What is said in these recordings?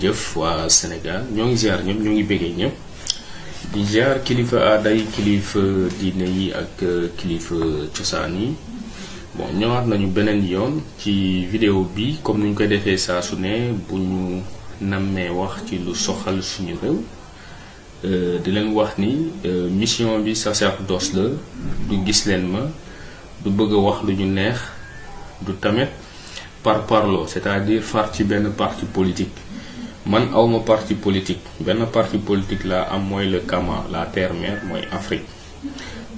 jëf waa Sénégal ñoo ngi ziar ñëpp ñoo ngi béggee ñëpp di ziar kilifa aada yi kilifa diine yi ak kilifa cosaan yi. Bon ñëwaat nañu beneen yoon ci vidéo bi comme ni ñu koy defee saa su ne bu ñu nammee wax ci lu soxal suñu réew di leen wax ni mission bi sacerdoce la du gis leen ma du bëgg a wax lu ñu neex du tamit par parlo c'est-à-dire far ci benn parti politique man awma parti politique benn parti politique laa am mooy le Kama la terre-mère mooy Afrique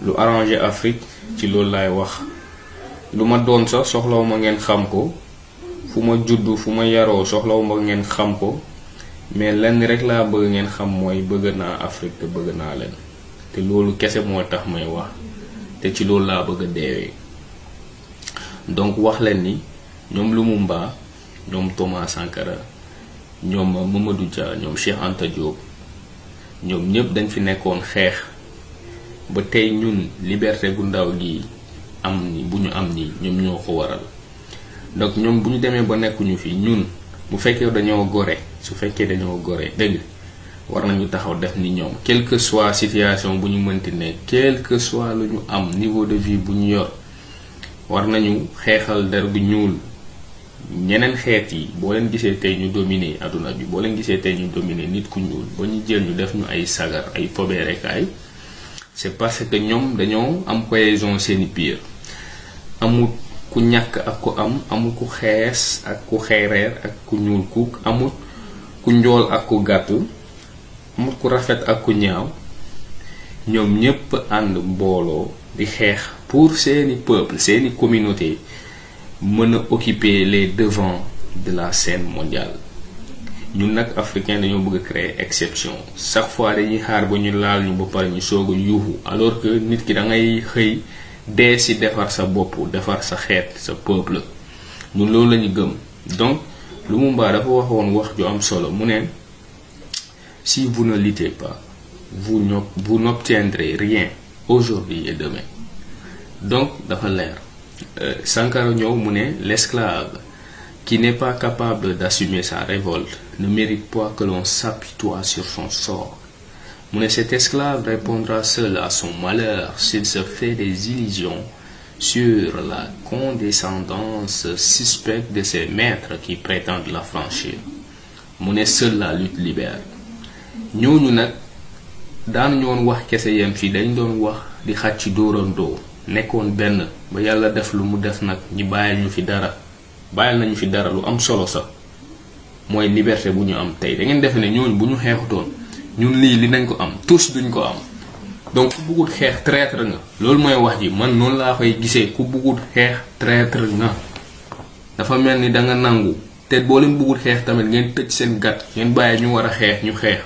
lu arrangé Afrique ci loolu laay wax. lu ma doon sax soxlaw ma ngeen xam ko fu ma juddu fu ma yaroo soxlaw ma ngeen xam ko mais lenn rek laa bëgg ngeen xam mooy bëgg naa Afrique te bëgg naa leen te loolu kese moo tax may wax te ci loolu laa bëgg a deewee donc wax leen ni ñoom Lumumba ñoom Thomas Sankara ñoom Mamadou Dia ñoom Cheikh Anta Diop ñoom ñëpp dañ fi nekkoon xeex ba tey ñun liberté gu ndaw gi am ni bu ñu am ni ñoom ñoo ko waral donc ñoom bu ñu demee ba nekkuñu fi ñun bu fekkee dañoo gore su fekkee dañoo gore dëgg war nañu taxaw def ni ñoom quelle que soit situation bu ñu mënti ne quel que soit lu ñu am niveau de vie bu ñu yor war nañu xeexal der bu ñuul ñeneen xeet yi boo leen gisee tey ñu dominer adduna bi boo leen gisee tey ñu dominer nit ku ñuul ba ñu jël ñu def ñu ay sagar ay fobeerekaay c'est parce que ñoom dañoo am cohésion seeni biir amul ku ñàkk ak ku am amul ku xees ak ku xeereer ak ku ñuul kuk amul ku njool ak ku gàttu amul ku rafet ak ku ñaaw ñoom ñépp ànd mbooloo di xeex pour seeni peuple seeni communauté mën a occuper les devants de la scène mondiale. ñun nag africain dañoo bëgg a créer exception chaque fois dañuy xaar ba ñu laal ñu ba pare ñu soog a yuuxu alors que nit ki da ngay xëy dee si defar sa bopp defar sa xeet sa peuple ñun loolu la ñu gëm. donc Lumumba dafa waxoon wax ju am solo mu ne si vous ne luttez pas vous n'obtiendrez rien aujourd'hui et demain. donc dafa leer Sankara ñëw mu ne l'esclave qui n'est pas capable d'assumer sa révolte ne mérite pas que l'on s'apitoie sur son sort. Cet esclave répondra seul à son malheur s'il se fait des illusions sur la condescendance suspecte de ses maîtres qui prétendent la franchir. Seule la lutte libère. ñooñu nag daanuñu woon wax kese yem fii dañ doon wax di xaj ci dóorandoo nekkoon benn ba yàlla def lu mu def nag ñi bàyyil nañu fi dara lu am solo sax mooy liberté bu ñu am tey da ngeen defe ne ñooñu bu ñu xeexutoon ñun li nañ ko am tous duñ ko am. donc ku bëggut xeex traître nga loolu mooy wax ji man noonu laa koy gisee ku bëggut xeex traître nga dafa mel ni da nga nangu te boo leen bëggut xeex tamit ngeen tëj seen gat ngeen bàyyi ñu war a xeex ñu xeex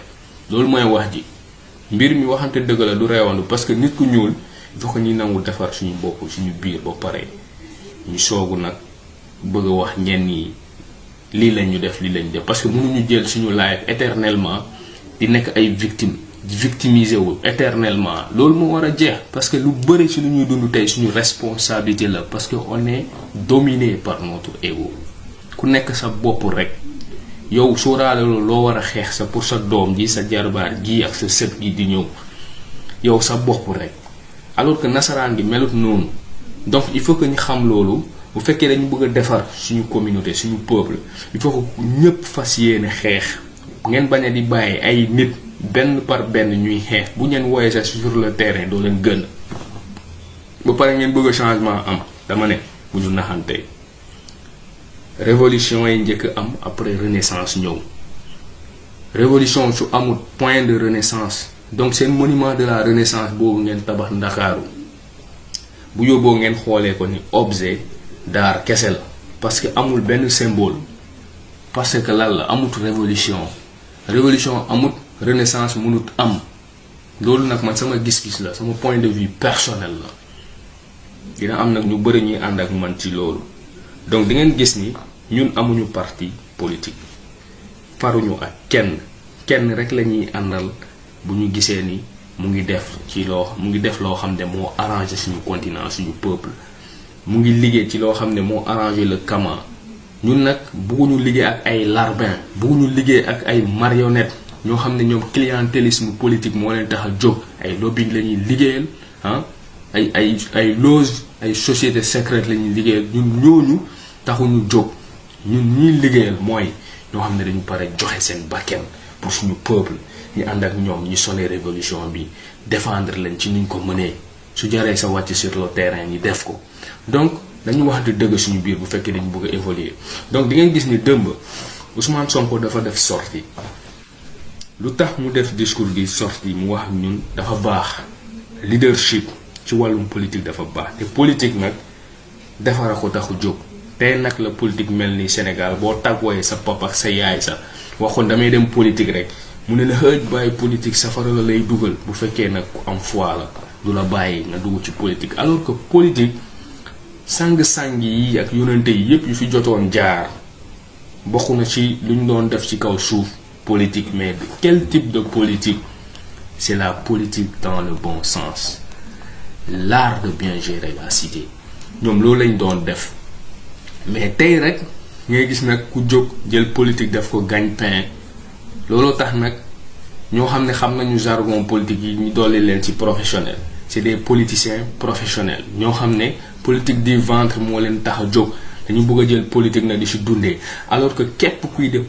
loolu mooy wax ji. mbir mi waxante dëgg la du reewandu parce que nit ku ñuul il faut que ñuy nangu defar suñu bopp suñu biir ba pare ñu soogu nag bëgg a wax ñenn yi lii lañ ñu def parce que mënuñu jël suñu life éternellement di nekk ay victimes di victimiser wu éternellement loolu moo war a jeex parce que lu bëri ci lu ñuy dund tey suñu responsabilité la parce que on est dominé par notre ego ku nekk sa bopp rek yow sóoraale loo war a xeex sa pour sa doom ji sa jarbaar gi ak sa sët gi di ñëw yow sa bopp rek alors que nasaraan gi melut noonu donc il faut que ñu xam loolu. bu fekkee dañu bëgg a defar suñu communauté suñu peuple il faut que ñëpp fas yéene xeex ngeen bañ a di bàyyi ay nit benn par benn ñuy xeex bu ngeen wooyee sax sur le terrain doo leen gën ba pare ngeen bëgg a changement am dama ne bu ñu naxante révolution yi njëkk am après renaissance ñëw révolution su amul point de renaissance donc seen monument de la renaissance boobu ngeen tabax Ndakaaru bu yóbboo ngeen xoolee ko ni objet d'art kese la parce que amul benn symbole parce que lan la amut révolution amut renaissance mënut am loolu nag man sama gis-gis la sama point de vue personnel la dina am nag ñu bëri ñuy ànd ak man ci loolu donc di ngeen gis ni ñun amuñu parti politique faruñu ak kenn rek la ñuy àndal bu ñu gisee ni mu ngi def loo xam ne moo arrangé suñu continent suñu peuple mu ngi liggéey ci loo xam ne moo arrangé le Kama ñun nag bëgguñu liggéey ak ay larbin, bëgguñu liggéey ak ay marionnette ñoo xam ne ñoom clientélisme politique moo leen tax a jóg. Ay lobbying la ñuy liggéeyal ay loge ay société secrète la ñuy liggéeyal. ñun ñooñu taxuñu jóg. ñun ñuy liggéeyal mooy ñoo xam ne dañu pare joxe seen bakken pour suñu peuple. ñu ànd ak ñoom ñu sonné révolution bi défendre leen ci nuñ ko mënee su jaree sa wàcc sur le terrain ñi def ko. Donc dañu waxante dëgg suñu biir bu fekkee dañu bëgg a évoluer. Donc di ngeen gis ni dëmb Ousmane Sonko dafa def sortie. lu tax mu def discours bi sortie mu wax ak ñun dafa baax. Leadership ci wàllum politique dafa baax te politique nag defara ko taxu jóg. tey nag la politique mel ni Sénégal boo tàggooyee sa papa ak sa yaay sa waxoon damay dem politique rek mu ne la xëj bàyyi politique safara la lay dugal bu fekkee nag ku am foi la du la bàyyi nga dugg ci politique. Alors que politique sang-sang yi ak yonente yi yépp yu fi jotoon jaar bokk na ci lu ñu doon def ci kaw suuf politique. Mais quel type de politique? C'est la politique dans le bon sens, l'art de bien gérer la cité. ñoom loolu lañ doon def. Mais tey rek ngay gis nag ku jóg jël politique def ko gagne-pain. looloo tax nag ñoo xam ne xam nañu jargon politique yi ñu dolli leen ci professionnel. C'est des politiciens professionnels ñoo xam ne politique du ventre moo leen tax a jóg. dañu bëgg a jël politique nag di ci dundee. Alors que képp kuy def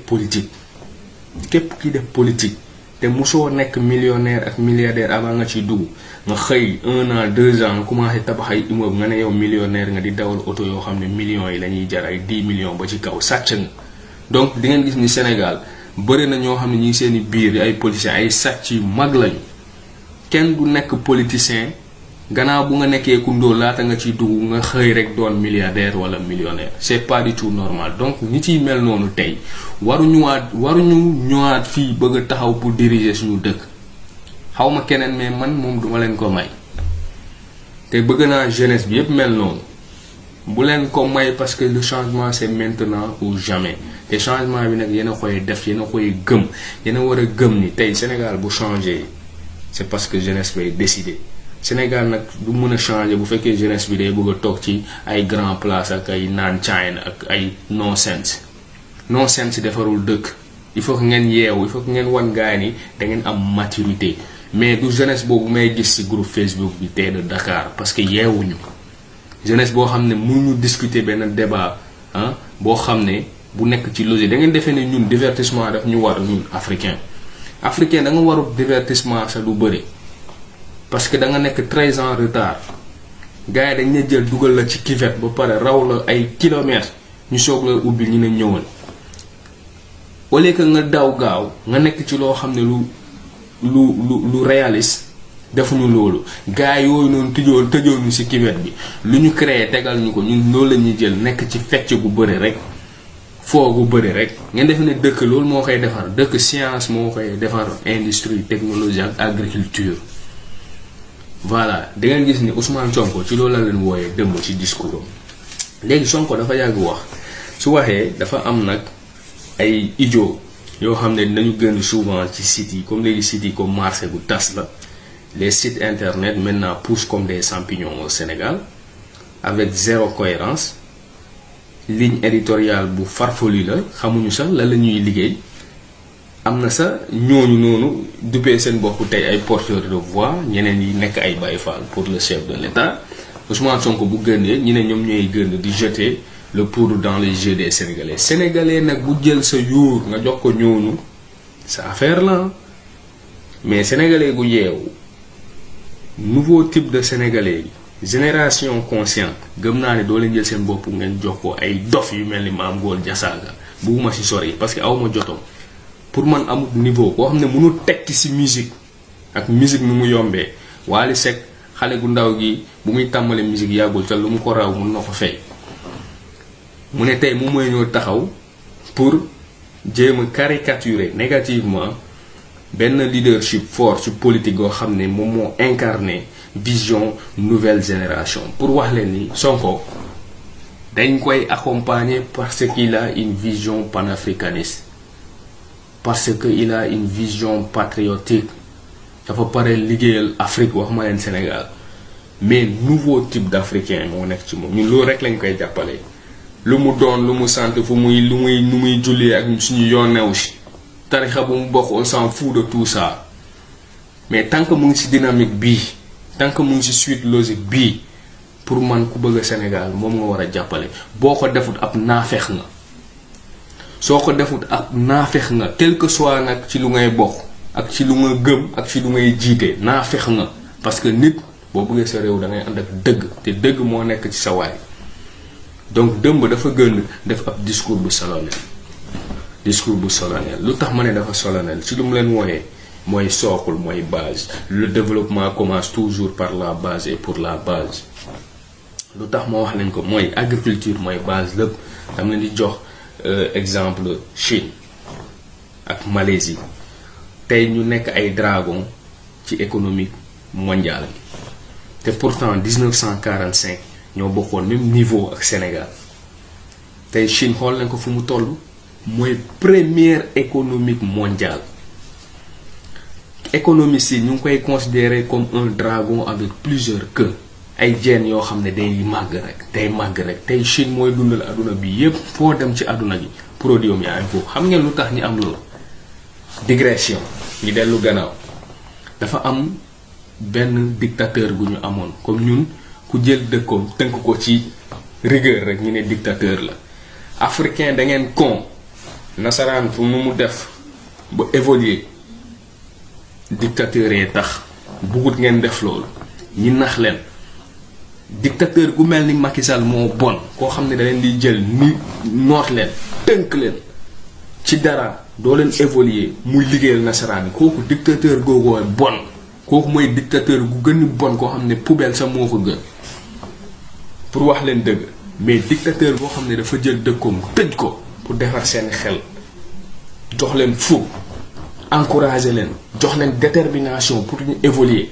politique te musoo nekk millionnaire ak milliardaire avant nga ciy dugg nga xëy 1 an 2 ans nga commencé tabax ay immeuble nga ne yow millionnaire nga di dawal oto yoo xam ne millions yi lañuy jar ay 10 millions ba ci kaw sàcc nga. Donc di ngeen gis ni Sénégal bëri na ñoo xam ne ñi seeni biir ay politiciens ay sàcc yu mag lañu. kenn du nekk politicien gannaaw bu nga nekkee ku ndóol laata nga ciy dugg nga xëy rek doon milliardaire wala millionnaire. C'est pas du tout normal. Donc nit yi mel noonu tey waruñu ñëwaat fii bëgg a taxaw pour diriger suñu dëkk. xawma keneen mais man moom duma leen ko may. te bëgg naa jeunesse bi yépp mel noonu bu leen ko may parce que le changement c'est maintenant ou jamais. te changement bi nag yéen a koy def yéen a koy gëm yéen a war a gëm ni tey Sénégal bu changé c'est parce que jeunesse bay décider. Sénégal nag du mën a changer bu fekkee jeunesse bi day bëgg a toog ci ay grand place ak ay naan Chine ak ay nonsense defarul dëkk. Il faut que ngeen yeewu il faut que ngeen wan gaay ni da ngeen am maturité. Mais du jeunesse boobu may gis ci groupe Facebook bi tey de Dakar parce que yeewuñu. jeunesse boo xam ne mënuñu discuter benn débat boo xam ne bu nekk ci logique da ngeen defee ne ñun divertissement daf ñu war ñun africain da nga warul divertissement sa lu bëri. Parce que da nga nekk 13 ans retard gars yi dañ la jël dugal la ci cuvette ba pare raw la ay kilomètres ñu soog la ubbi ñu ne ñëwal. Au lieu que nga daw gaaw nga nekk ci loo xam ne lu réaliste defuñu loolu. gars yooyu noonu tëjoon ñu ci cuvette bi lu ñu créé tegal ñu ko ñun loolu la ñuy jël nekk ci fecc gu bëri rek foo gu bëri rek. ngeen def ne dëkk loolu moo koy defar dëkk science moo koy defar industrie technologie ak agriculture. Voilà da ngeen gis ni Ousmane Sonko ci loolu la leen wooyee dëmb ci discours am. léegi Sonko dafa yàgg wax su waxee dafa am nag ay idiots yoo xam ne dinañu gën souvent ci sites yi comme léegi sites yi comme marché bu tas la. Les sites internet maintenant poussent comme des champignons au Sénégal avec zéro cohérence. Ligne éditoriale bu farfelu la xamuñu sax la ñuy liggéey. am na sa ñooñu noonu duppee seen bopp tey ay porteurs de voix ñeneen yi nekk ay Baye Fall pour le chef de l'État. Ousmane Sonko bu gënee ñi ne ñoom ñooy gën di jeter le poudre dans les yeux des Sénégalais nag bu jël sa yuur nga jox ko ñooñu sa affaire la. Mais Sénégalais gu yeewu nouveau type de Sénégalais yi génération consciente gëm naa ne doo leen jël seen bopp ngeen jox ko ay dof yu mel ni Mame Gor Diazaka bugguma ci sori parce que awma jotom. Pour man amul niveau koo xam ne mënul tekki ci musique ak musique ni mu yombee. Wally Seck xale gu ndaw gi bu muy tàmbale musique yàggul ca lu mu ko raw mun na ko fay. mu ne tey moom mooy ñoo taxaw pour jéem a caricaturer négativement benn leadership fort ci politique goo xam ne moom moo incarné vision nouvelle génération. Pour wax leen ni Sonko dañ koy accompagner parce qu'il a une vision panafricaniste. Parce qu'il a une vision patriotique. dafa pare liggéeyal Afrique wax ma leen Sénégal mais nouveau type d'Africain moo nekk ci moom ñun loolu rek lañ koy jàppale. lu mu doon lu mu sant fu muy lu muy nu muy jullee ak suñu yoon new si tarixa bu mu bokk on s'en fout de tout ça mais tant que mu ngi ci dynamique bii tant que mu ngi ci suite logique bii pour man ku bëgg a Sénégal moom nga war a jàppale boo ko defut ab naafeex nga soo ko defut ab naafeex nga quel que soit nag ci lu ngay bokk ak ci lu nga gëm ak ci lu ngay jiite naafeex nga parce que nit boo bëggee sa réew da ngay ànd ak dëgg te dëgg moo nekk ci sa waay donc dëmb dafa gën def ab discours bu solennel lu tax ma ne dafa solennel ci lu mu leen wooyee mooy sookul mooy base le développement commence toujours par la base et pour la base lu tax ma wax lañ ko mooy agriculture mooy base lépp dam leen di jox exemple Chine ak Malaisie tey ñu nekk ay dragon ci économique mondiale te pourtant 1945 ñoo bokkoon même niveau ak Sénégal tey Chine xool nañ ko fu mu toll mooy première économique mondiale économistes yi ñu ngi koy considérer comme un dragon avec plusieurs queues ay jeen yoo xam ne day màgg rek tey Chine mooy dundal àdduna bi yépp foo dem ci àdduna gi produit am yaa ngi foofu xam ngeen lu tax ñu am loolu digression ñu dellu gannaaw dafa am benn dictateur gu ñu amoon comme ñun ku jël dëkkoom tënk ko ci rigueur rek ñu ne dictateur la africain da ngeen con nasaraan fu mu def ba évoluer dictateur yi tax bugut ngeen def loolu ñi nax leen dictateur gu mel ni Macky Sall moo bon koo xam ne da leen di jël ni noot leen tënk leen ci dara doo leen évoluer muy liggéeyal nasaraan yi kooku dictateur googoo bon kooku mooy dictateur gu gën bon koo xam ne poubelle sax moo ko gën pour wax leen dëgg mais dictateur boo xam ne dafa jël dëkkoom tëj ko pour defar seen xel jox leen fou encourager leen jox leen détermination pour ñu évoluer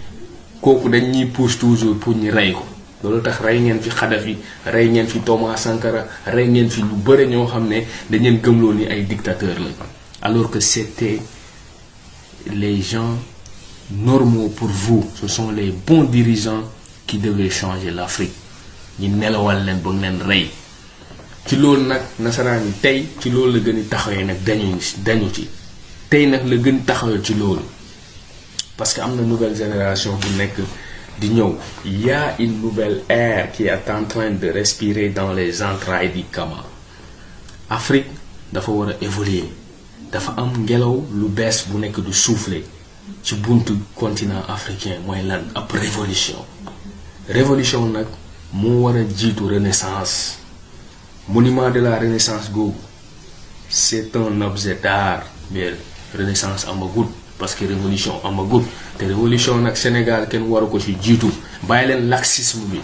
kooku dañ ñuy pousse toujours pour ñu rey ko loolu tax rey ngeen fi Kadhafi rey ngeen fi Thomas Sankara rey ngeen fi ñu bëre ñoo xam ne dañ leen gëmloo ni ay dictateurs lañ alors que c'était les gens normaux pour vous ce sont les bons dirigeants qui devaient changer l'Afrique ñi nelawal leen ba leen rey ci loolu nag nasaraan yi tey ci loolu la gën a taxawee nag dañu ci tey nag la gën taxawee ci loolu parce que am na nouvelle génération bu nekk di ñëw y a une nouvelle ère qui est en train de respirer dans les entrailles du Kama. Afrique dafa war a évoluer dafa am ngelaw lu bees bu nekk du souffler ci buntu continent africain mooy lan ab révolution nag moo war a jiitu renaissance monument de la renaissance googu c'est un objet d'art mais renaissance amagut parce que révolution amagut te révolution nag Sénégal kenn waru ko ci jiitu bàyyi leen laxisme bi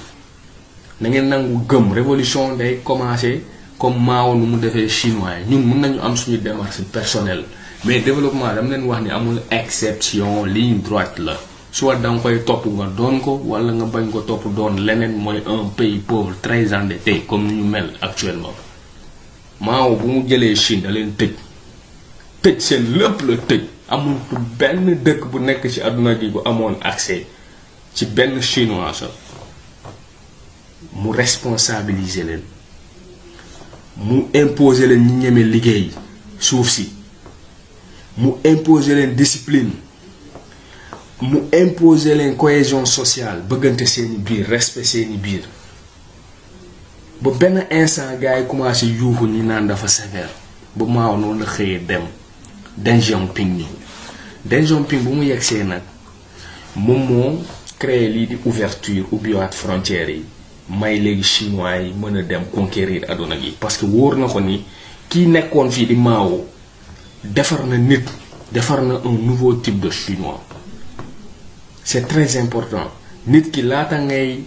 na ngeen nangu gëm révolution day commencer comme Mao nu mu defee chinois yi ñun mun nañu am suñu démarche personnelle mais développement dama leen wax ni amul exception ligne droite la soit da nga koy topp nga doon ko wala nga bañ ko topp doon leneen mooy un pays pauvre très endetté comme ni ñu mel actuellement. Mao bu mu jëlee Chine da leen tëj seen lépp la tëj amul benn dëkk bu nekk ci àdduna gi bu amoon accès ci benn chinois sax mu responsabiliser leen mu imposer leen ñi ñeme liggéey suuf si mu imposer leen discipline mu imposer leen cohésion sociale bëggante seeni biir respect seeni biir ba benn instant gars yi commencé yuuxu ñi naan dafa sévère ba Mao noonu la xëyee dem Deng Xiaoping ñëw Deng Xiaoping bu mu yegsee nag moom moo créé lii di ouverture ubbiwaat frontières yi may léegi chinois yi mën a dem conquérir àdduna gi parce que wóor na ko ni kii nekkoon fii di Mao defar na nit defar na un nouveau type de chinois c'est très important nit ki laata ngay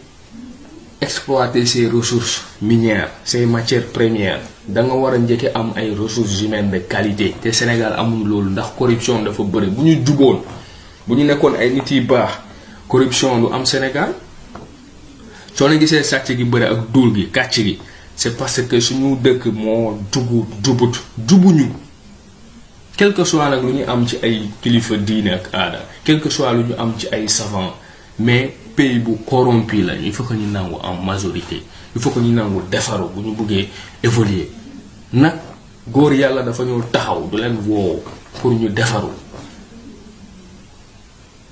exploiter ses ressources minières ses matières premières da nga war a njëkke am ay ressources humaines de qualité te Sénégal amuñu loolu ndax corruption dafa bëri bu ñu juboon bu ñu nekkoon ay nit yi baax corruption lu am Sénégal soo leen gisee sàcc gi bëri ak duul gi kàcc gi c'est parce que suñu dëkk moo jubuñu quel que soit nag lu ñu am ci ay kilifa diine ak aada quel que soit lu ñu am ci ay savants mais pays bu corrompu la il faut que ñu nangu en majorité il faut que ñu nangu defaru bu ñu bëggee évoluer nag góor yàlla dafa ñëw taxaw du leen woow pour ñu defaru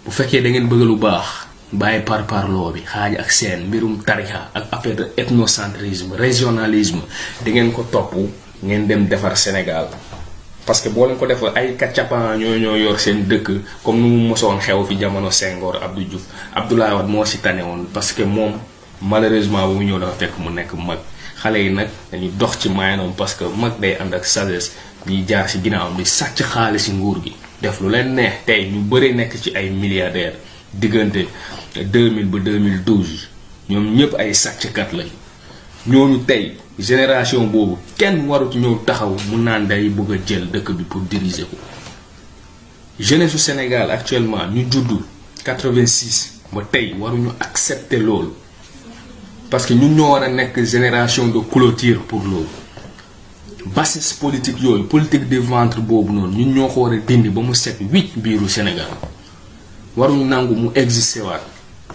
bu fekkee da ngeen bëgg lu baax bàyyi parparloo bi xaaj ak seen mbirum tarixa ak affaire de ethnocentrisme régionalisme da ngeen ko topp ngeen dem defar Sénégal parce que boo leen ko defal ay kaccapan ñoo yor seen dëkk comme nu mu mosoon xew fi jamono Senghor Abdou Diouf Abdoulaye Wade moo si tane woon parce que moom malheureusement bu mu ñëw dafa fekk mu nekk mag xale yi nag dañuy dox ci maanaam parce que mag day ànd ak sagesse ñuy jaar si ginnaawam di sàcc xaalis si nguur gi def lu leen neex tey ñu bëri nekk ci ay milliardaires diggante 2000 ba 2012 ñoom ñëpp ay sàcckat lañ ñooñu tey génération boobu kenn warut ñëw taxaw mu naan day bëgg a jël dëkk bi pour diriger ko jeunesse su Sénégal actuellement ñu juddu 86 ba tey waruñu accepter loolu parce que ñun ñoo war a nekk génération de clôture pour loolu bassesse politique yooyu politique de ventre boobu noonu ñun ñoo ko war a dindi ba mu set wicc biiru Sénégal waruñu nangu mu exister waat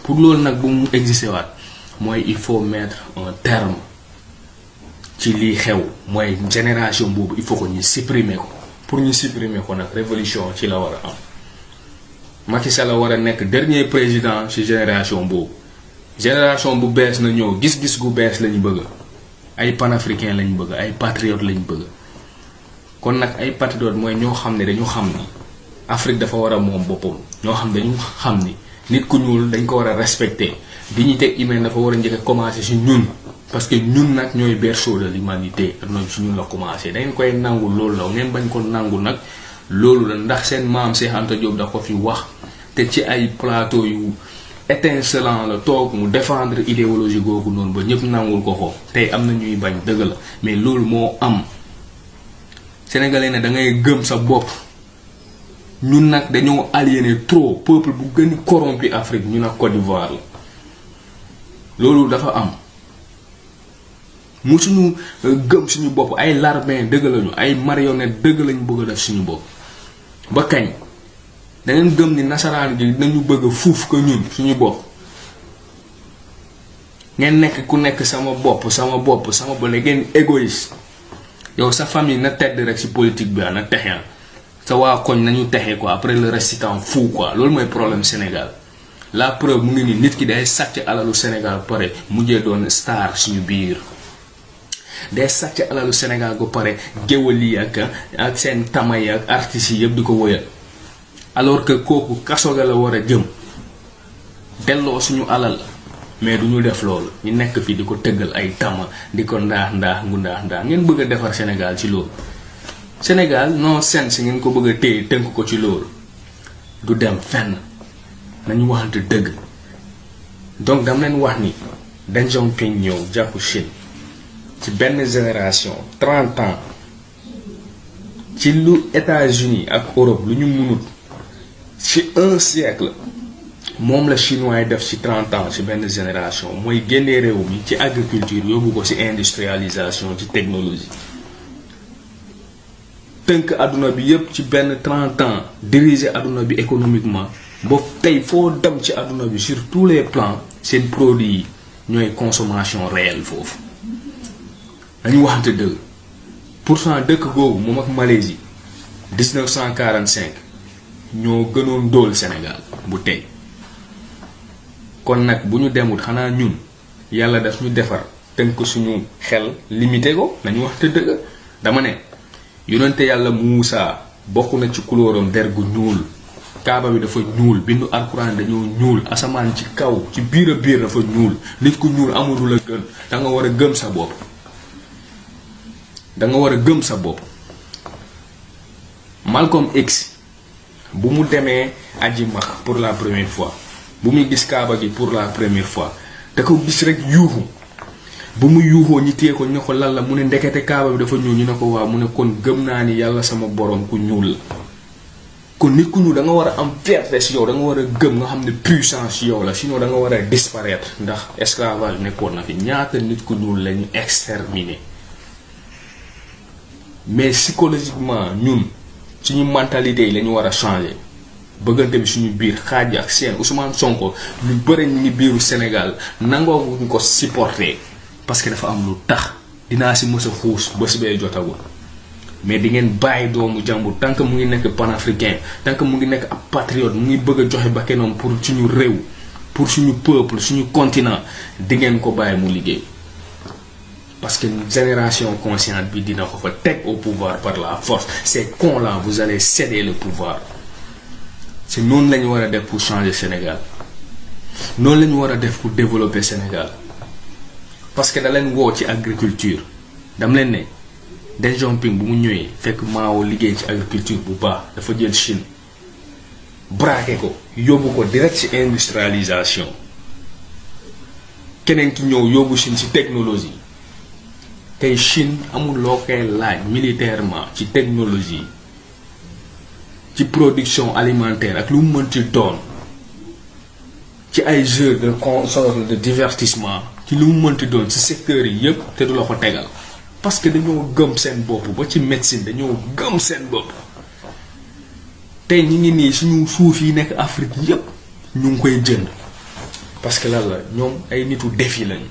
pour loolu nag bu mu exister waat mooy il faut mettre un terme ci lii xew mooy génération boobu il faut que ñu supprimer ko pour ñu supprimer ko nag révolution ci la war a am Macky Sall la war a nekk dernier président ci génération boobu génération bu bees na ñëw gis-gis gu bees lañu bëgg ay panafricain lañu bëgg ay patriote lañu bëgg kon nag ay patriote mooy ñoo xam ne dañu xam ni Afrique dafa war a moom boppam ñoo xam dañu xam ni nit ku ñuul dañ ko war a respecter dignité humaine dafa war a njëkk a commencer ci ñun parce que ñun nag ñooy berceau de l'humanité ak noonu ci ñun la commencer da ngeen koy nangu loolu la ngeen bañ ko nangu nag loolu la ndax seen maam Cheikh Anta Diop da ko fi wax te ci ay plateau yu étincelant la toog mu défendre idéologie googu noonu ba ñëpp nangul ko ko tey am na ñuy bañ dëgg la mais loolu moo am sénégalais ne da ngay gëm sa bopp ñun nag dañoo aliéné trop peuple bu gën a corrompu Afrique ñu nag Côte d'Ivoire la loolu dafa am mu suñu gëm suñu bopp ay larbin dëgg lañu ay marionnette dëgg lañu bëgg a def suñu bopp ba kañ da ngeen gëm ni nasaraan gi nañu bëgg fuuf ko ñun suñu bopp ngeen nekk ku nekk sama bopp ba ngeen égoïste yow sa famille na tedd rek ci politique bi na texeel sa waa koñ nañu texe quoi après le reste c'est en fou quoi loolu mooy problème Sénégal la preuve mu ngi ni nit ki day sàcc alalu Sénégal pare mujjee doon star suñu biir day sàcc alalu Sénégal ba pare géwël yi ak seen tamay ak artistes yi yëpp di ko woyal alors que kooku kaso ga la war a jëm delloo suñu alal mais du ñu def loolu ñu nekk fii di ko tëggal ay tama di ko ndaax ngeen bëgg a defar Sénégal ci loolu Sénégal non sens ngeen ko bëgg a téye tënk ko ci loolu du dem fenn nañu waxante dëgg donc dama leen wax ni Deng Xiaoping ñëw jàpp Chine ci benn génération 30 ans ci lu États-Unis ak Europe lu ñu munut ci un siècle moom la chinois yi def ci 30 ans ci benn génération mooy génnee réew mi ci agriculture yóbbu ko ci industrialisation ci technologie tënk àdduna bi yépp ci benn 30 ans diriger àdduna bi économiquement ba tey foo dem ci àdduna bi sur tous les plans seen produits yi ñooy consommation réelle foofu dañu waxante dëgg pourtant dëkk googu moom ak Malaisie 1945 ñoo gënoon dóol Sénégal bu tey kon nag bu ñu demut xanaa ñun yàlla daf ñu defar tënk suñu xel limité ko nañu waxante dëgg dama ne yonente yàlla Muusa bokk na ci couleuram der gu ñuul kaaba bi dafa ñuul bindu alxuraan dañoo ñuul asamaan ci kaw ci biir a biir dafa ñuul nit ku ñuul amul la gën da nga war a gëm sa bopp da nga war a gëm sa bopp Malcolm X bu mu demee aji max pour la première fois bu muy gis kaaba gi pour la première fois da ko gis rek yuuxu bu mu yuuxoo ñi téye ko ñu ko lan la mu ne ndekete kaaba bi dafa ñuul ñu ne ko waaw mu ne kon gëm naa ni yàlla sama borom ku ñuul la kon nit ku ñuul da nga war a am fierté si yow da nga war a gëm nga xam ne puissance si yow la sinon da nga war a disparaître ndax esclavage nekkoon na fi ñaata nit ku ñuul la ñu exterminer mais psychologiquement ñun suñu mentalité yi la ñu war a changer bëggante bi suñu biir xaaj ak seen Ousmane Sonko ñu bëri ñu ngi biiru Sénégal nangoo ñu ko supporter parce que dafa am lu tax dinaa si mës a xuus ba si bee jotagul mais di ngeen bàyyi doomu jàmbur tant que mu ngi nekk panafricain tant que mu ngi nekk ab patriote mu ngi bëgg a joxe bakkanam pour suñu réew pour suñu peuple suñu continent di ngeen ko bàyyi mu liggéey parce que génération consciente bi dina ko fa teg au pouvoir par la force ces cons là vous allez céder le pouvoir c'est noonu la ñu war a def pour changer Sénégal noonu la ñu war a def pour développer Sénégal parce que da leen woo ci agriculture dam leen ne Deng Xiaoping bu mu ñëwee fekk Mao liggéey ci agriculture bu baax dafa jël Chine braqué ko yóbbu ko direct ci industrialisation keneen ki ñëw yóbbu Chine ci technologie tey Chine amul loo koy laaj militairement ci technologie ci production alimentaire ak lu mu mënti doon ci ay jeux de console de divertissement ci lu mu mënti doon ci secteurs yi yépp te du la ko tegal parce que dañoo gëm seen bopp ba ci médecine dañoo gëm seen bopp tey ñi ngi nii suñu suuf yi nekk Afrique yépp ñu ngi koy jënd parce que lan la ñoom ay nitu défi lañu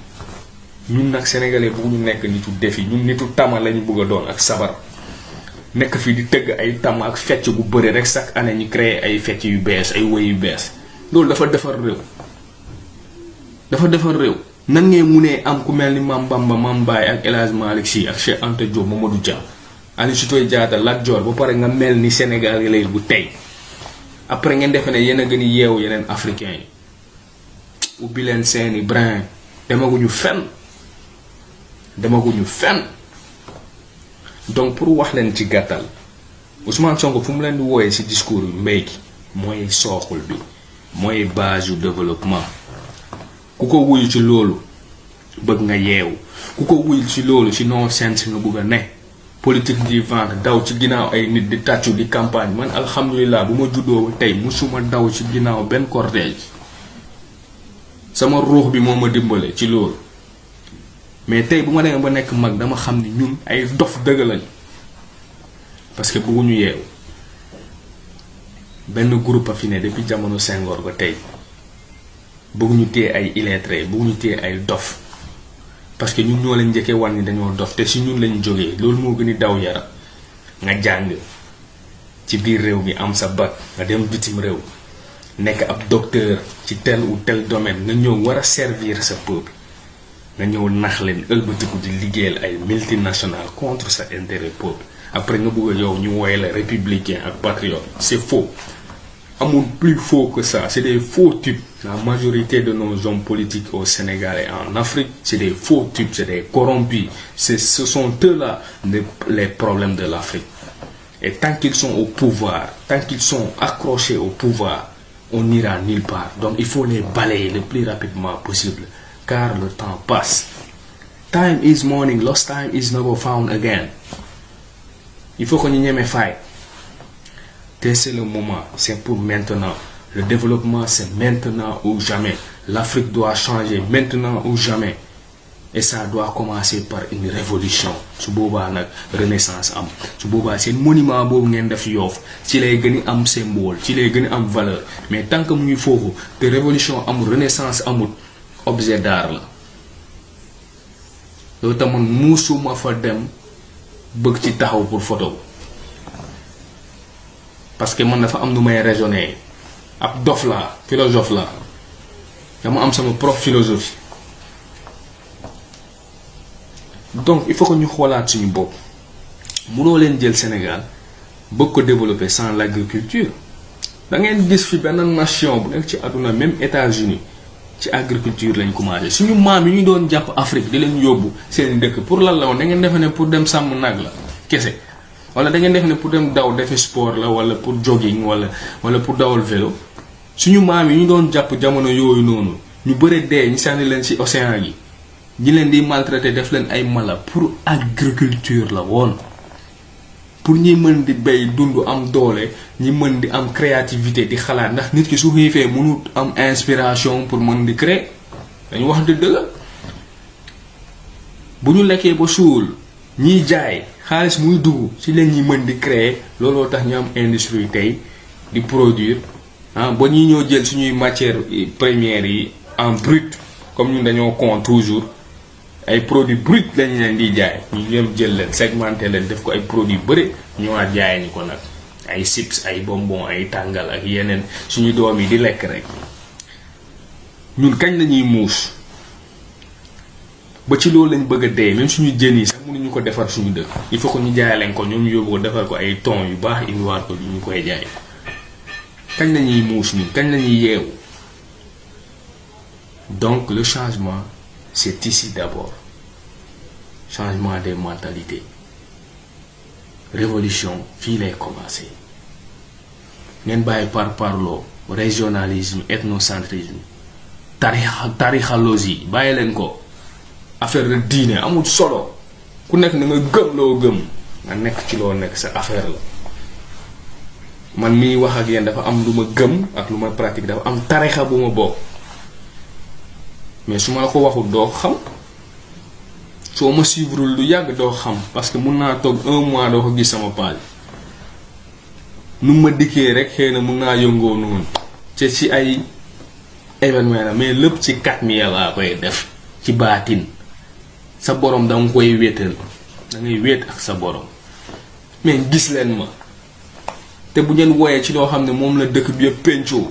ñun nag sénégalais bu ñu nekk nitu défi ñun nitu tama lañu bëgg a doon ak sabar nekk fii di tëgg ay tam ak fecc bu bëri rek chaque année ñu créer ay fecc yu bees ay woy yu bees loolu dafa defar réew dafa defar réew nan ngay munee am ku mel ni Mame Bamba Mame Baye ak El Hadj Malick Sy ak Cheikh Anta Diop Mamadou Dia Aline Sitoé Diatta Lat Dior ba pare nga mel ni Sénégal yi lay bu tey après ngeen defe ne yéen a gën a yeewu yeneen africains yi ubbi leen seeni brin demaguñu fenn donc pour wax leen ci gàttal Ousmane Sonko fu mu leen di wooyee ci discours yu mbéy gi mooy sookul bi mooy base yu développement ku ko wuyu ci loolu bëgg nga yeewu ku ko wuyu ci loolu ci non sens nga bëgg a ne politique di vente daw ci ginnaaw ay nit di tàccu di campagne man alhamdulilah bu ma juddoo ba tey musuma daw ci ginnaaw benn cortège sama ruux bi moo ma dimbale ci loolu mais tey bu ma demee ba nekk mag dama xam ni ñun ay dof dëgg lañ parce que bëgguñu yeewu benn groupe a fi ne depuis jamono Senghor ba tey bëgguñu téye ay illettrés bëgguñu téye ay dof parce que ñun ñoo leen njëkkee wan ni dañoo dof te si ñun lañu jógee loolu moo gën a daw yaram nga jàng ci biir réew mi am sa bac nga dem bitim réew nekk ab docteur ci tel ou tel domaine nga ñëw war a servir sa peuple nga ñëw nax leen ëlbatiku di liggéeyal ay multinationales contre sa intérêt peuple après nga bëgg a yow ñu woy la républicain ak patriote c'est faux amul plus faux que ça c'est des faux types la majorité de nos hommes politiques au Sénégal et en Afrique c'est des faux types c'est des corrompus ce sont eux là les problèmes de l'Afrique et tant qu'ils sont au pouvoir tant qu'ils sont accrochés au pouvoir on n'ira nulle part donc il faut les balayer le plus rapidement possible car le temps passe. Time is money, lost time is never found again. Il faut qu'on y ñeme fay. C'est le moment, c'est pour maintenant. Le développement, c'est maintenant ou jamais. L'Afrique doit changer maintenant ou jamais. Et ça doit commencer par une révolution. Su boobaa nag renaissance am. Su boobaa seen monument boobu ngeen def Yoff ci lay gën a am symbole ci lay gën a am valeur mais tant que mu ngi foofu te révolution amul renaissance amul objet d'art la. loolu tax man muusuma fa dem bëgg ci taxaw pour photo parce que man dafa am nu may raisonner ab dof la philosophe la dama am sama propre philosophie. Donc il faut que ñu xoolaat suñu bopp mënoo leen jël Sénégal bëgg ko développer sans l'agriculture da ngeen gis fi benn nation bu nekk ci àdduna même États-Unis ci agriculture lañ commencé suñu maam yi ñu doon jàpp Afrique di leen yóbbu seen dëkk pour lan la woon da ngeen defe ne pour dem sàmm nag la kese wala da ngeen defe ne pour dem daw defi sport la wala pour jogging wala pour dawal vélo suñu maam yi ñu doon jàpp jamono yooyu noonu ñu bëre dee ñu sànni leen ci océan yi ñi leen di maltraité def leen ay mala pour agriculture la woon pour ñi mën di bay dund am doole ñi mën di am créativité di xalaat ndax nit ki su xiifee mënut am inspiration pour mën di créer dañu wax dëgg bu ñu lekkee ba suul ñiy jaay xaalis muy dugg ci leen ñi mën di créer looloo tax ñu am industrie tey di produire ah ba ñuy ñoo jël suñuy matières premières yi en brut comme ñun dañoo con toujours ay produits bruts lañ leen di jaay ñu dem jël leen segmenté leen def ko ay produits bëri ñëwaat jaay ni ko nag ay chips ay bonbon ay tàngal ak yeneen suñu doom yi di lekk rek ñun kañ lañuy muus ba ci loolu lañ bëgg a dee même suñu jën yi sax mënuñu ko defar suñu dëkk il faut que ñu jaay leen ko ñoom ñu yóbbu ko defar ko ay thon yu baax indiwaat ko ñu koy jaay kañ lañuy muus ñun kañ lañuy yeewu. Donc le changement c'est ici d'abord changement des mentalités révolution fii lay commencer ngeen bàyyi parloo régionalisme ethnocentrisme tarixalogie bàyyi leen ko affaire de diine amul solo ku nekk na nga gëm loo gëm nga nekk ci loo nekk sa affaire la man miy wax ak yéen dafa am lu ma gëm ak lu ma pratique dafa am tarixa bu ma bokk mais su ma la ko waxul doo xam soo ma suivre lu yàgg doo xam parce que mun naa toog 1 mois doo ko gis sama page nu ma dikkee rek xëy na mun naa yëngoo noonu ci ay événement la mais lépp ci kat mi laa koy def ci baatin sa borom danga koy wéetal da ngay wéet ak sa borom mais gis leen ma te bu ngeen wooyee ci loo xam ne moom la dëkk bi yëpp pencoo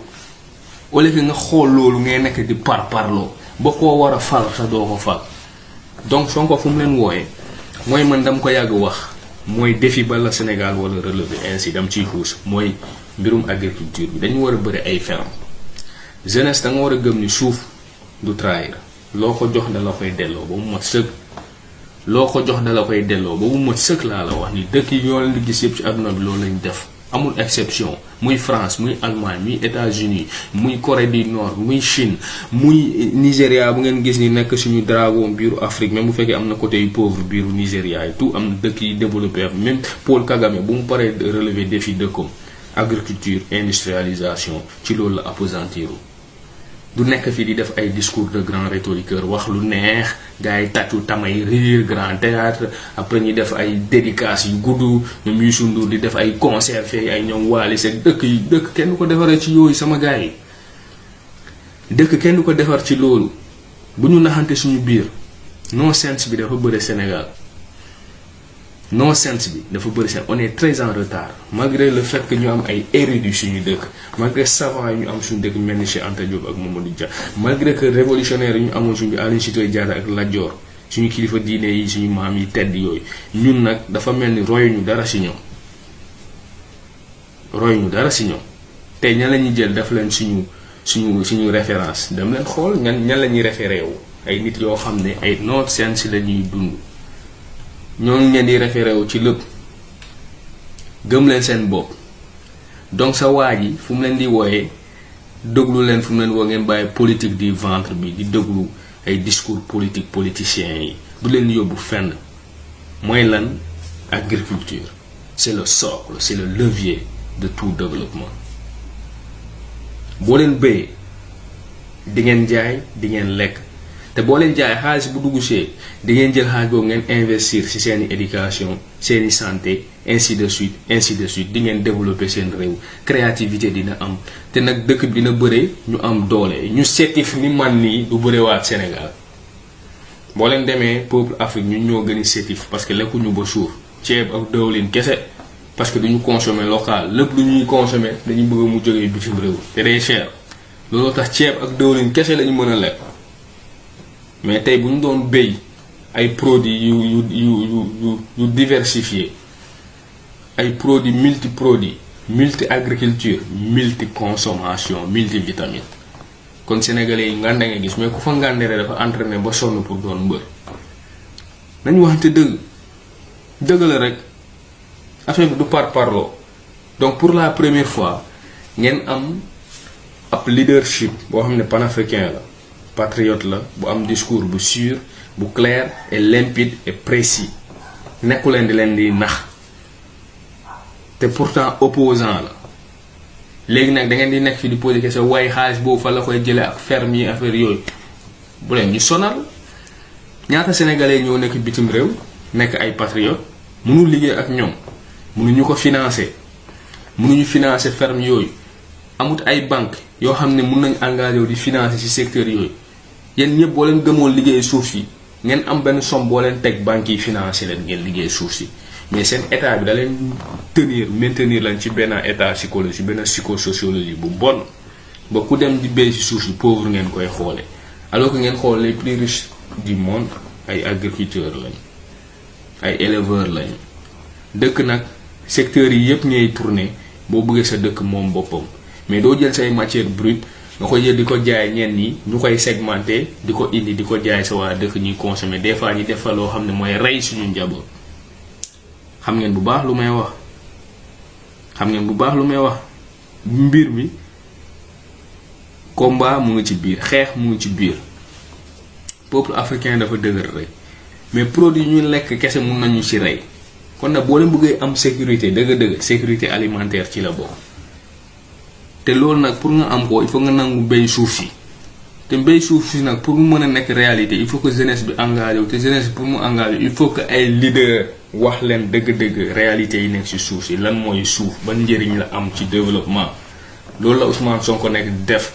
wala que nga xool loolu ngay nekk di parloo ba koo war a fal sa doo ko fal donc Sonko fu mu leen wooyee mooy man dama ko yàgg wax mooy défi ba la Sénégal wala relever ainsi dam ciy xuus mooy mbirum agriculture bi dañu war a bëri ay ferme jeunesse da nga war a gëm ni suuf du trahir loo ko jox da la koy delloo ba mu mat sëkk loo ko jox da la koy delloo ba mu mat sëkk laa la wax ni dëkk yi ñoo leen di gis yëpp ci àdduna bi loolu lañ def amul exception muy France muy Allemagne muy États-Unis muy Corée du Nord muy Chine muy Nigéria bu ngeen gis ni nekk suñu dragon biiru Afrique même bu fekkee am na côté yu pauvre biiru Nigéria yi tout am na dëkk yi développé même Paul Kagame bu mu paree relever défi dëkkom agriculture industrialisation ci loolu la appesantiru du nekk fii di def ay discours de grand rhétoriqueur wax lu neex gars yi tàccu tamay rire grand théâtre après ñu def ay dédicaces yu gudd ñoom Youssou Ndour di def ay concert fee ay ñoom Wally Seck dëkk kenn du ko defaree ci yooyu sama gars yi dëkk kenn du ko defar ci loolu bu ñu naxante suñu biir non sens bi dafa bëre Sénégal non sens bi dafa bëri seen on est très en retard malgré le fait que ñu am ay érudits suñu dëkk malgré savants yi ñu am suñu dëkk mel ni Cheikh Anta Diop ak Mamadou Dia malgré que révolutionnaire yi ñu amoon suñu Aline Sitoé Diatta ak Lat Dior suñu kilifa diine yi suñu maam yi tedd yooyu ñun nag dafa mel ni royuñu dara si ñoom tey ñan la ñuy jël def leen suñu référence dem leen xool ñan la ñuy référé wu ay nit yoo xam ne ay non sens la ñuy dund. ñooñu ngeen di référé wu ci lépp gëm leen seen bopp donc sa waa ji fu mu leen di wooyee déglu leen fu mu leen woo ngeen bàyyi politique du ventre bi di déglu ay discours politique politiciens yi du leen yóbbu fenn mooy lan agriculture c'est le socle c'est le levier de tout développement boo leen béyee di ngeen jaay di ngeen lekk te boo leen jaay xaalis bu dugg see di ngeen jël xaalis boobu ngeen investir ci seeni éducation seeni santé ainsi de suite di ngeen développer seen réew créativité dina am te nag dëkk bi dina bëre ñu am doole ñu sétif ni man nii du bërewaat Sénégal boo leen demee peuple Afrique ñun ñoo gën a sétif parce que lekkuñu ba suur ceeb ak dëwlin kese parce que duñu consommer local lépp lu ñuy consommer dañu bëgg mu jógee bitim réew te day cher looloo tax ceeb ak dëwlin kese lañu mën a lekk. mais tey bu ñu doon béy ay produits yu diversifiés ay produits multi agriculture multi consommation multi vitamine kon sénégalais yi ngànde nga gis mais ku fa ngàndere dafa entraîné ba sonn pour doon mbër nañu waxante dëgg la rek affaire bi du parloo donc pour la première fois ngeen am ab leadership boo xam ne panafricain la patriote la bu am discours bu sûr bu clair et limpide et précis nekku leen di nax te pourtant opposant la léegi nag da ngeen di nekk fi di poser question waaye xaalis boobu fa la koy jëlee ak ferme yi affaire yooyu bu leen ñu sonal ñaata sénégalais ñoo nekk bitim réew nekk ay patriote mënul liggéey ak ñoom mënuñu ko financer ferme yooyu amut ay banque yoo xam ne mun nañ engagé wu di financer ci secteur yooyu yéen ñëpp boo leen gëmoon liggéey suuf si ngeen am benn somme boo leen teg banques yi financer leen ngeen liggéey suuf si mais seen état bi da leen maintenir lañ ci benn état psychologie benn psychosociologie bu bon ba ku dem di béy ci suuf si pauvre ngeen koy xoole alors que ngeen xool les plus riches du monde ay agriculteurs lañ ay éleveurs lañ dëkk nag secteurs yi yëpp ñooy tourner boo bëggee sa dëkk moom boppam mais doo jël say matière brute nga ko jël di ko jaay ñenn ñi ñu koy segmenter di ko indi di ko jaay sa waa dëkk ñuy consommer des fois ñi def fa loo xam ne mooy rey suñu njaboot xam ngeen bu baax lu may wax mbir mi combat mu ngi ci biir xeex mu ngi ci biir peuple africain dafa dëgër rek mais produit ñu lekk kese mun nañu ci rey kon nag boo leen bëggee am sécurité dëgg-dëgg sécurité alimentaire ci la bokk te loolu nag pour nga am ko il faut nga nangu béy suuf si te béy suuf si nag pour mu mën a nekk réalité il faut que jeunesse bi engagé wu te jeunesse bi pour mu engagé il faut que ay leader wax leen dëgg-dëgg réalité yi nekk ci suuf si lan mooy suuf ban njëriñ la am ci développement loolu la Ousmane Sonko nekk def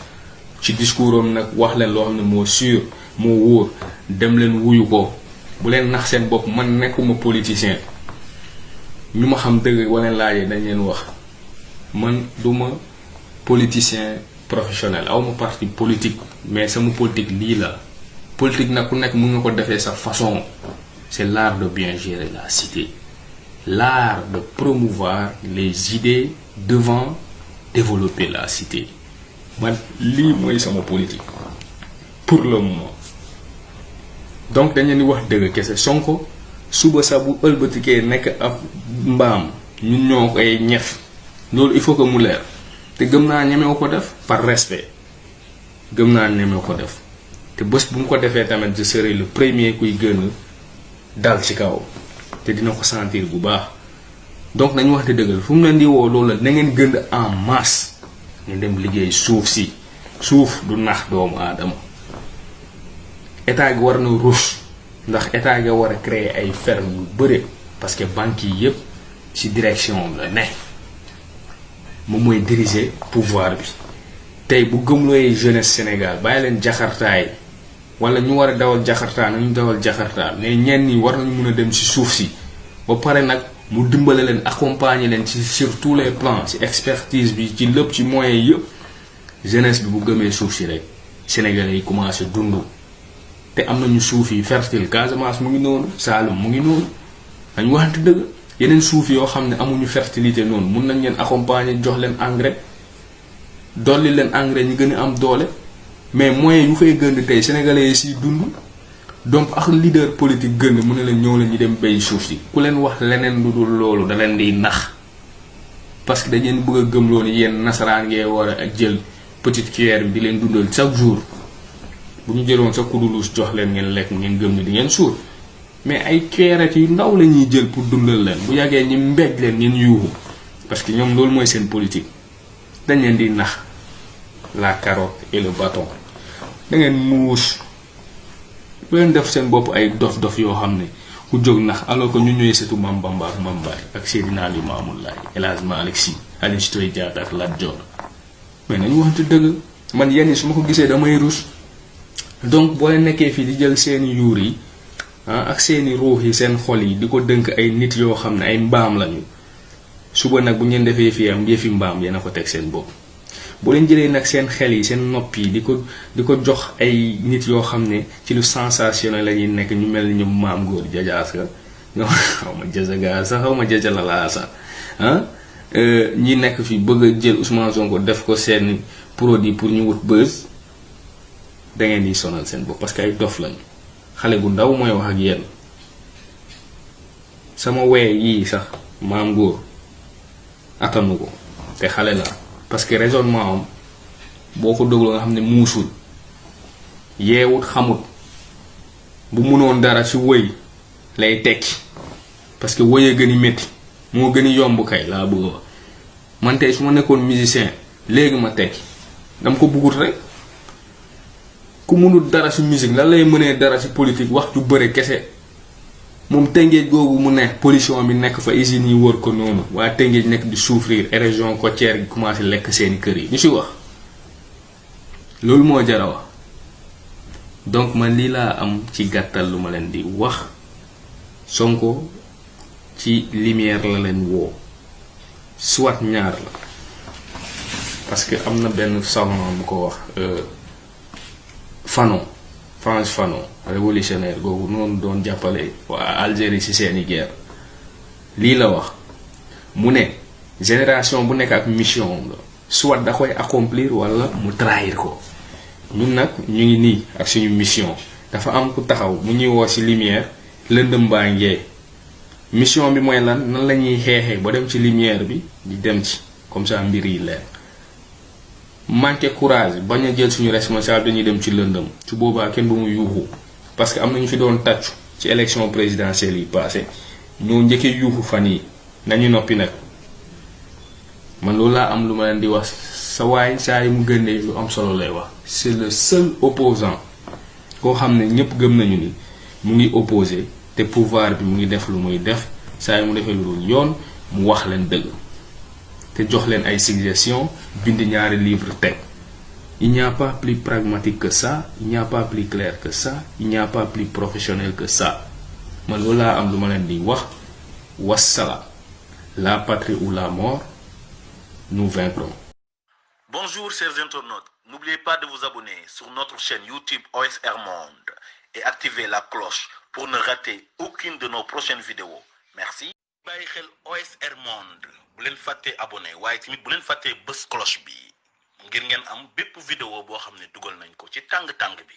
ci discours am nag wax leen loo xam ne moo sûr moo wóor dem leen wuyu ko bu leen nax seen bopp man nekkuma politicien ñu ma xam dëgg wala laajee dañ leen wax man duma politicien professionnel awma parti politique mais sama politique lii la politique nag ku nekk mun nga ko defee sa façon c'est l'art de bien gérer la cité l'art de promouvoir les idées devant développer la cité man lii mooy sama politique pour le moment donc dañ leen di wax dëgg kese Sonko suba sax bu ëlbatikee nekk ab mbaam ñun ñoo koy ñef loolu il faut que mu leer te gëm naa ñemewu ko def par respect gëm naa ñemewu ko def te bés bu mu ko defee tamit je serai le premier kuy gën dal ci kaw te dina ko sentir bu baax donc nañu wax te dëggal fu mu leen di woo loolu la na ngeen gën en masse ngeen dem liggéey suuf si suuf du nax doomu aadama état gi war na ruus ndax état gi war a créer ay ferme yu bëre parce que banques yi yëpp ci direction la ne moom mooy diriger pouvoir bi tey bu gëmlooy jeunesse Sénégal bàyyi leen jakartaay wala ñu war a dawal jakartaa nañu dawal jakartaa mais ñenn ñi war nañu mën a dem ci suuf si ba pare nag mu dimbale leen accompagner leen ci sur tous les plans ci expertise bi ci lépp ci moyens yëpp jeunesse bi bu gëmee suuf si rek Sénégalais yi commencé dund te am nañu suuf yi fertile Casamance mu ngi noonu Saloum mu ngi noonu dañu waxante dëgg yeneen suuf yoo xam ne amuñu fertilité noonu mun nañ leen accompagner jox leen engrais dolli leen engrais ñu gën a am doole mais moyens yu fay gën tey sénégalais yi siy dund donc ak leader politique gën mu ne leen ñëw leen ñu dem béy suuf si ku leen wax leneen lu dul loolu da leen di nax parce que dañ leen bëgg a gëm loolu yéen nasaraan ngee war a jël petite cuillère bi di leen dundal chaque jour bu ñu jëloon sa kudulus jox leen ngeen lekk ngeen gëm ni di ngeen suur mais ay cuillère yu ndaw la ñuy jël pour dundal leen bu yàggee ñi mbéj leen ngeen yuuxu parce que ñoom loolu mooy seen politique dañ leen di nax la carotte et le bâton da ngeen muus bu leen def seen bopp ay dof-dof yoo xam ne ku jóg nax alors que ñu ñëwee setu Mam Bamba ak Mam Baye ak Seydina Limamou Laye El Hadji Malick Sy Aline Sitoé Diatta ak Lat Dior mais nañu waxante dëgg man yenn su ma ko gisee damay rus donc boo leen nekkee fii di jël seeni yuur yi ak seeni ruux yi seen xol yi di ko dënk ay nit yoo xam ne ay mbaam lañu suba nag bu ngeen defee fii am yëfi mbaam yéen a ko teg seen bopp boo leen jëlee nag seen xel yi seen nopp yi di ko jox ay nit yoo xam ne ci lu sensationnel la ñuy nekk ñu mel ni ñoom maam góor jajaas ka xaw ma jajagaa sax xaw ma jajalalaa sax ñi nekk fi bëgg a jël Ousmane Sonko def ko seen produit pour ñu wut buzz da ngeen di sonal seen bopp parce que ay dof lañu xale bu ndaw mooy wax ak yéen sama wee yii sax maam góor attanu ko te xale la parce que raisonnement am boo ko déglu nga xam ne muusul yeewut xamut bu mënoon dara ci wëy lay tekki parce que wëyee gën a métti moo gën a yomb kay laa bëgg wax man tey su ma nekkoon musicien léegi ma tekki dama ko bëggut rek ku mënul dara ci musique lan lay mënee dara ci politique wax ju bëre kese moom Tëngéej googu mu ne pollution bi nekk fa usines yi wër ko noonu waa Tëngéej nekk di souffrir région côtière gi commencé lekk seeni kër yi ñu si wax loolu moo jara wax donc man lii laa am ci gàttal lu ma leen di wax Sonko ci lumière la leen woo soit ñaar la parce que am na benn savant bu ko wax Fanon France Fanon révolutionnaire googu noonu doon jàppale waa Algérie ci seeni guerre lii la wax mu ne génération bu nekk ak mission la soit da koy accomplir wala mu trahir ko ñun nag ñu ngi nii ak suñu mission dafa am ku taxaw mu ñuy woo ci lumière lëndëm baa ngee mission bi mooy lan nan la ñuy xeexee ba dem ci lumière bi di dem ci comme ça mbir yi leer manqué courage bañ a jël suñu responsable dañuy dem ci lëndëm su boobaa kenn ba mu yuuxu parce que am na ñu fi doon tàccu ci élection présidentielle yi passé ñoo njëkkee yuuxu fan yi nañu noppi nag man loolu laa am lu ma leen di wax sa waay saa yi mu gënee lu am solo lay wax c'est le seul opposant koo xam ne ñëpp gëm nañu ni mu ngi opposé te pouvoir bi mu ngi def lu muy def saa yi mu defee lu dul yoon mu wax leen dëgg te jox leen ay suggestions bind ñaari livre teg il n'y a pas plus pragmatique que ça il n'y a pas plus clair que ça il n'y a pas plus professionnel que ça man loolu laa am lu ma leen di wax wassalaam la patrie ou la mort nous vaincrons. Bonjour chers internautes, n'oubliez pas de vous abonner sur notre chaîne YouTube OSR Monde et activer la cloche pour ne rater aucune de nos prochaines vidéos. Merci. bàyyi xel OSR Monde bu leen fàttee abonné waaye tamit bu leen fàttee bës cloche bi ngir ngeen am bépp vidéo boo xam ne dugal nañ ko ci tàng-tàng bi.